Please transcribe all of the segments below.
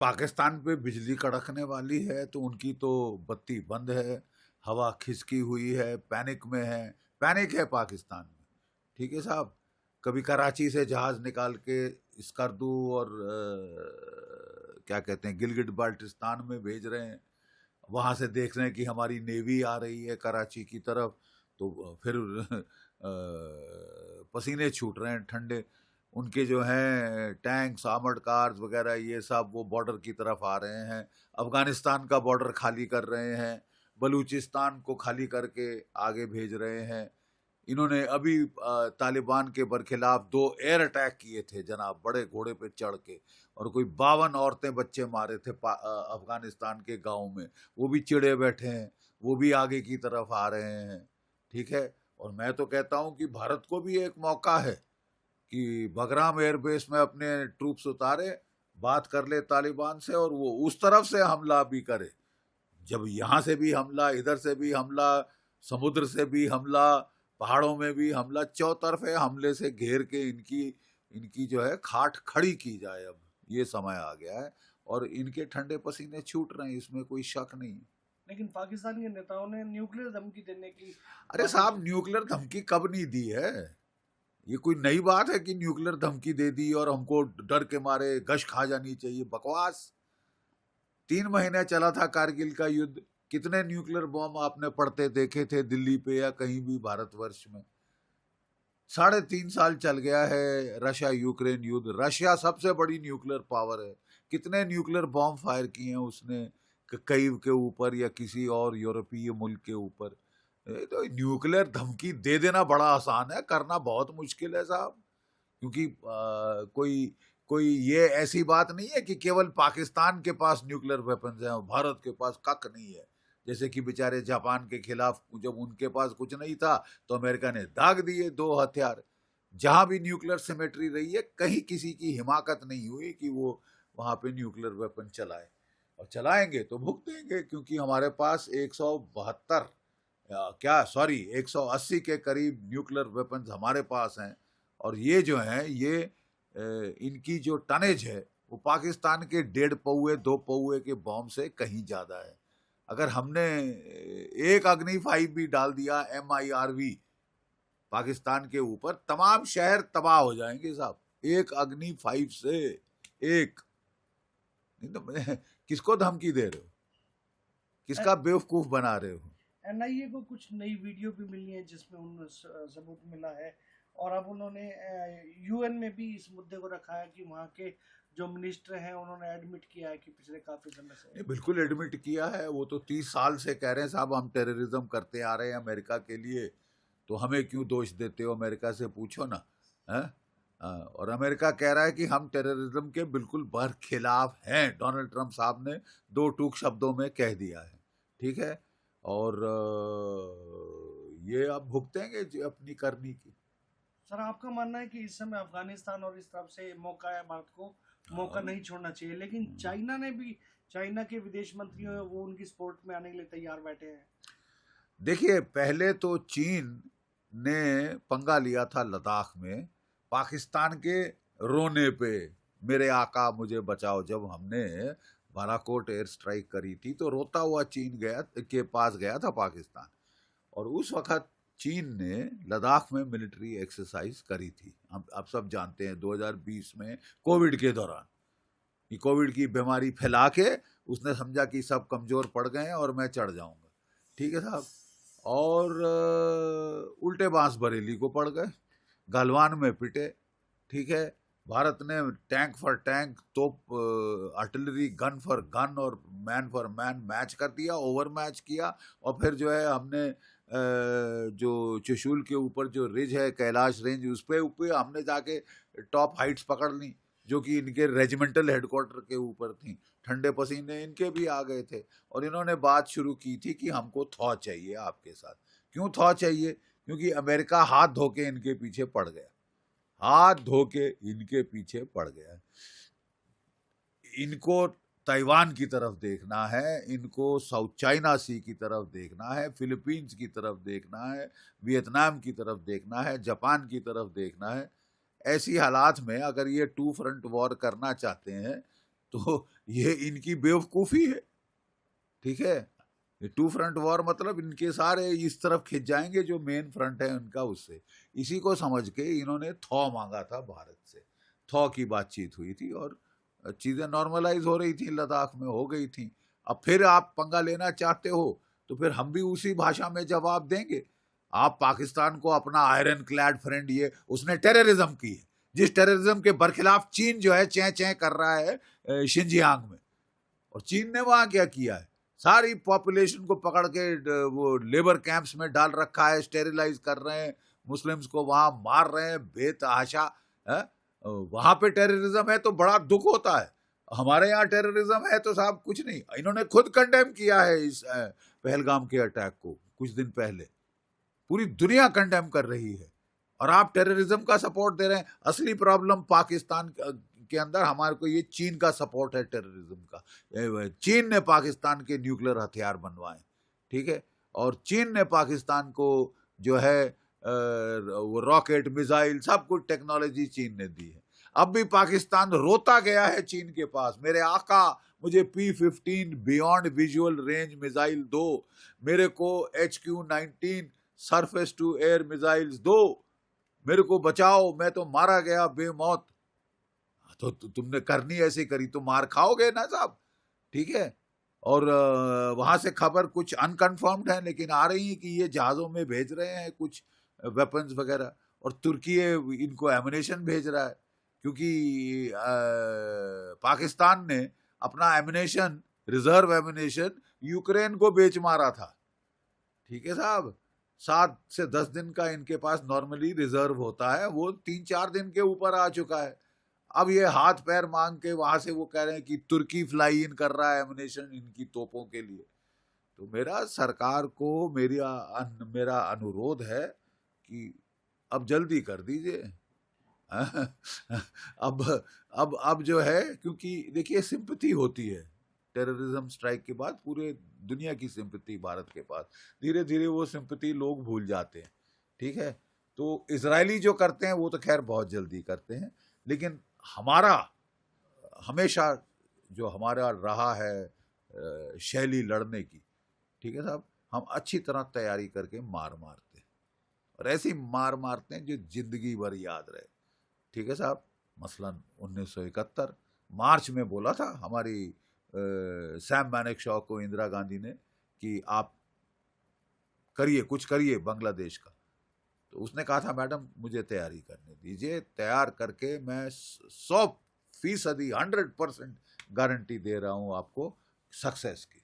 पाकिस्तान पे बिजली कड़कने वाली है तो उनकी तो बत्ती बंद है, हवा खिसकी हुई है, पैनिक में है। पैनिक है पाकिस्तान में। ठीक है साहब। कभी कराची से जहाज निकाल के स्कर्दू और क्या कहते हैं गिलगिट बाल्टिस्तान में भेज रहे हैं। वहां से देख रहे हैं कि हमारी नेवी आ रही है कराची की तरफ, तो फिर पसीने छूट रहे हैं ठंडे। उनके जो हैं टैंक्स, आर्मर्ड कार्स वगैरह ये सब वो बॉर्डर की तरफ आ रहे हैं। अफगानिस्तान का बॉर्डर खाली कर रहे हैं, बलूचिस्तान को खाली करके आगे भेज रहे हैं। इन्होंने अभी तालिबान के बरखिलाफ 2 एयर अटैक किए थे जनाब, बड़े घोड़े पे चढ़ के, और कोई 52 औरतें बच्चे मारे थे अफगानिस्तान के गांव में। वो भी चिड़े बैठे हैं, वो भी आगे की तरफ आ रहे हैं। ठीक है। और मैं तो कहता हूं कि भारत को भी एक मौका है कि बगराम एयरबेस में अपने ट्रूप्स उतारे, बात कर ले तालिबान से और वो उस तरफ से हमला भी करे। जब यहाँ से भी हमला, इधर से भी हमला, समुद्र से भी हमला, पहाड़ों में भी हमला, चौतरफे हमले से घेर के इनकी इनकी जो है खाट खड़ी की जाए। अब ये समय आ गया है और इनके ठंडे पसीने छूट रहे हैं, इसमें कोई शक नहीं। लेकिन पाकिस्तान के नेताओं ने न्यूक्लियर धमकी देने की अरे साहब, न्यूक्लियर धमकी कब नहीं दी है? ये कोई नई बात है कि न्यूक्लियर धमकी दे दी और हमको डर के मारे गश खा जानी चाहिए? बकवास। 3 महीने चला था कारगिल का युद्ध। कितने न्यूक्लियर बॉम्ब आपने पड़ते देखे थे दिल्ली पे या कहीं भी भारतवर्ष में? 3.5 साल चल गया है रशिया यूक्रेन युद्ध। रशिया सबसे बड़ी न्यूक्लियर पावर है। कितने न्यूक्लियर बॉम्ब फायर किए हैं उसने कईव के ऊपर या किसी और यूरोपीय मुल्क के ऊपर? तो न्यूक्लियर धमकी दे देना बड़ा आसान है, करना बहुत मुश्किल है साहब। क्योंकि कोई कोई ये ऐसी बात नहीं है कि केवल पाकिस्तान के पास न्यूक्लियर वेपन्स हैं और भारत के पास कख नहीं है। जैसे कि बेचारे जापान के खिलाफ जब उनके पास कुछ नहीं था तो अमेरिका ने दाग दिए 2 हथियार। जहां भी न्यूक्लियर सिमेट्री रही है, कहीं किसी की हिमाकत नहीं हुई कि वो वहां पे न्यूक्लियर वेपन चलाए। और चलाएंगे तो भुगतेंगे, क्योंकि हमारे पास 172 क्या सॉरी 180 के करीब न्यूक्लियर वेपन्स हमारे पास हैं। और ये जो हैं ये इनकी जो टनेज है वो पाकिस्तान के 1.5 पौए 2 पौए के बॉम्ब से कहीं ज्यादा है। अगर हमने एक अग्नि 5 भी डाल दिया MIRV पाकिस्तान के ऊपर, तमाम शहर तबाह हो जाएंगे साहब। एक अग्नि 5 से एक। नहीं तो किसको धमकी दे रहे हो? किसका बेवकूफ बना रहे हो? एनआईए को कुछ नई वीडियो भी मिली है जिसमें उन सबूत मिला है। और अब उन्होंने यूएन में भी इस मुद्दे को रखा है कि वहाँ के जो मिनिस्टर हैं उन्होंने एडमिट किया है कि पिछले काफी समय से। बिल्कुल एडमिट किया है। वो तो 30 साल से कह रहे हैं साहब हम टेररिज्म करते आ रहे हैं अमेरिका के लिए, तो हमें क्यों दोष देते हो? अमेरिका से पूछो ना। है? और अमेरिका कह रहा है कि हम टेररिज्म के बिल्कुल बरखिलाफ हैं। डोनाल्ड ट्रंप साहब ने 2 टूक शब्दों में कह दिया है। ठीक है। और ये अब भुगतेंगे अपनी करनी की। सर, आपका मानना है कि इस समय अफगानिस्तान और इस तरफ से मौका है भारत को, मौका नहीं छोड़ना चाहिए, लेकिन चाइना ने भी, चाइना के विदेश मंत्री हैं वो उनकी सपोर्ट में आने के लिए तैयार बैठे हैं। देखिए, पहले तो चीन ने पंगा लिया था लद्दाख में पाकिस्तान के रोने पे, मेरे आका मुझे बचाओ। जब हमने बालाकोट एयर स्ट्राइक करी थी तो रोता हुआ चीन के पास गया था पाकिस्तान। और उस वक्त चीन ने लद्दाख में मिलिट्री एक्सरसाइज करी थी। हम आप सब जानते हैं 2020 में कोविड के दौरान, कि कोविड की बीमारी फैला के उसने समझा कि सब कमजोर पड़ गए हैं और मैं चढ़ जाऊंगा। ठीक है साहब। और उल्टे बांस बरेली को पड़ गए, गलवान में पिटे। ठीक है। भारत ने टैंक फॉर टैंक, तोप, आर्टिलरी, गन फॉर गन और मैन फॉर मैन मैच कर दिया, ओवर मैच किया। और फिर जो है हमने जो चुशूल के ऊपर जो रिज है कैलाश रेंज, उस पे ऊपर हमने जाके टॉप हाइट्स पकड़ ली जो कि इनके रेजिमेंटल हेडक्वार्टर के ऊपर थी। ठंडे पसीने इनके भी आ गए थे और इन्होंने बात शुरू की थी कि हमको थॉ चाहिए आपके साथ। क्यों थॉ चाहिए? क्योंकि अमेरिका हाथ धो के इनके पीछे पड़ गया, हाथ धो के इनके पीछे पड़ गया। इनको ताइवान की तरफ देखना है, इनको साउथ चाइना सी की तरफ देखना है, फिलीपींस की तरफ देखना है, वियतनाम की तरफ देखना है, जापान की तरफ देखना है। ऐसी हालात में अगर ये 2 फ्रंट वॉर करना चाहते हैं तो ये इनकी बेवकूफ़ी है, ठीक है। ये टू फ्रंट वॉर मतलब इनके सारे इस तरफ खिंच जाएंगे जो मेन फ्रंट है उनका, उससे। इसी को समझ के इन्होंने थॉ मांगा था भारत से, थॉ की बातचीत हुई थी और चीज़ें नॉर्मलाइज हो रही थी, लद्दाख में हो गई थी। अब फिर आप पंगा लेना चाहते हो तो फिर हम भी उसी भाषा में जवाब देंगे। आप पाकिस्तान को अपना आयरन क्लैड फ्रेंड, ये उसने टेररिज्म की है, जिस टेररिज्म के बरखिलाफ चीन जो है चैं चैं कर रहा है शिनजियांग में। और चीन ने वहां क्या किया है, सारी पॉपुलेशन को पकड़ के वो लेबर कैंप्स में डाल रखा है, स्टेरिलाइज कर रहे हैं, मुस्लिम्स को वहां मार रहे हैं बेतहाशा है। वहां पे टेररिज्म है तो बड़ा दुख होता है, हमारे यहाँ टेररिज्म है तो साहब कुछ नहीं। इन्होंने खुद कंडेम किया है इस पहलगाम के अटैक को कुछ दिन पहले, पूरी दुनिया कंडेम कर रही है और आप टेररिज्म का सपोर्ट दे रहे हैं। असली प्रॉब्लम पाकिस्तान के अंदर हमारे को ये चीन का सपोर्ट है टेररिज्म का। चीन ने पाकिस्तान के न्यूक्लियर हथियार बनवाए, ठीक है, और चीन ने पाकिस्तान को जो है वो रॉकेट मिसाइल सब कुछ टेक्नोलॉजी चीन ने दी है। अब भी पाकिस्तान रोता गया है चीन के पास, मेरे आका मुझे P-15 beyond visual range missile दो, मेरे को HQ-19 surface to air missiles दो, मेरे को बचाओ, मैं तो मारा गया बेमौत। तो तुमने करनी ऐसी करी तो मार खाओगे ना साहब, ठीक है। और वहां से खबर कुछ अनकन्फर्म्ड है लेकिन आ रही है कि ये जहाजों में भेज रहे हैं कुछ वेपन्स वगैरह, और तुर्की इनको एमुनेशन भेज रहा है, क्योंकि पाकिस्तान ने अपना एमुनेशन, रिजर्व एमुनेशन यूक्रेन को बेच मारा था, ठीक है साहब। 7 से 10 दिन का इनके पास नॉर्मली रिजर्व होता है, वो 3-4 दिन के ऊपर आ चुका है। अब ये हाथ पैर मांग के वहां से वो कह रहे हैं कि तुर्की फ्लाई इन कर रहा है एमुनेशन इनकी तोपों के लिए। तो मेरा सरकार को मेरा अनुरोध है कि अब जल्दी कर दीजिए। अब जो है, क्योंकि देखिए सिंपैथी होती है टेररिज्म स्ट्राइक के बाद, पूरे दुनिया की सिंपैथी भारत के पास, धीरे धीरे वो सिंपैथी लोग भूल जाते हैं, ठीक है। तो इजरायली जो करते हैं वो तो खैर बहुत जल्दी करते हैं, लेकिन हमारा हमेशा जो हमारा रहा है शैली लड़ने की, ठीक है साहब, हम अच्छी तरह तैयारी करके मार मारते हैं और ऐसी मार मारते हैं जो जिंदगी भर याद रहे, ठीक है साहब। मसलन 1971 मार्च में बोला था हमारी सैम मैनेकशॉ को इंदिरा गांधी ने कि आप करिए, कुछ करिए बांग्लादेश का। तो उसने कहा था मैडम मुझे तैयारी करने दीजिए, तैयार करके मैं 100% 100% गारंटी दे रहा हूं आपको सक्सेस की।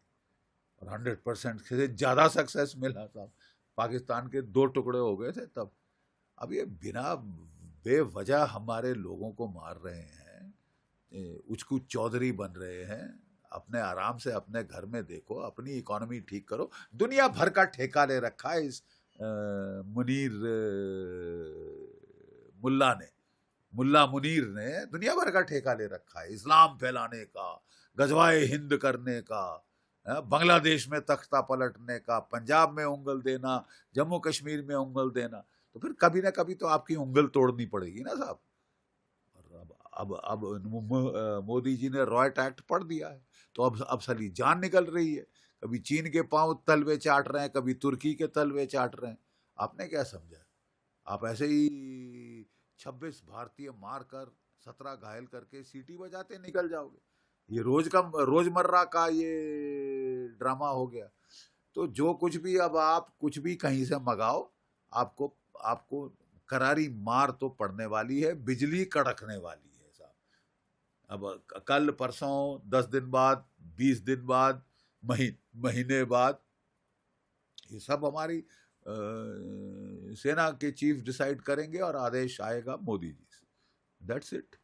और 100% से ज्यादा सक्सेस मिला साहब, पाकिस्तान के 2 टुकड़े हो गए थे तब। अब ये बिना बेवजह हमारे लोगों को मार रहे हैं, उचकू चौधरी बन रहे हैं। अपने आराम से अपने घर में देखो, अपनी इकोनॉमी ठीक करो। दुनिया भर का ठेका ले रखा है इस मुनीर मुल्ला मुनीर ने दुनिया भर का ठेका ले रखा है, इस्लाम फैलाने का, गजवाए हिंद करने का, बांग्लादेश में तख्ता पलटने का, पंजाब में उंगल देना, जम्मू कश्मीर में उंगल देना। तो फिर कभी ना कभी तो आपकी उंगल तोड़नी पड़ेगी ना साहब। अब मोदी जी ने रॉयट एक्ट पढ़ दिया है, तो अब साली जान निकल रही है। कभी चीन के पांव तलवे चाट रहे हैं, कभी तुर्की के तलवे चाट रहे हैं। आपने क्या समझा? आप ऐसे ही 26 भारतीय मारकर 17 घायल करके सीटी बजाते निकल जाओगे? ये रोजमर्रा का ये ड्रामा हो गया। तो जो कुछ भी, अब आप कुछ भी कहीं से मंगाओ, आपको करारी मार तो पड़ने वाली है, बिजली कड़कने वाली है साहब। अब कल परसों, 10 दिन बाद, 20 दिन बाद, महीने बाद, ये सब हमारी सेना के चीफ डिसाइड करेंगे और आदेश आएगा मोदी जी से। That's it.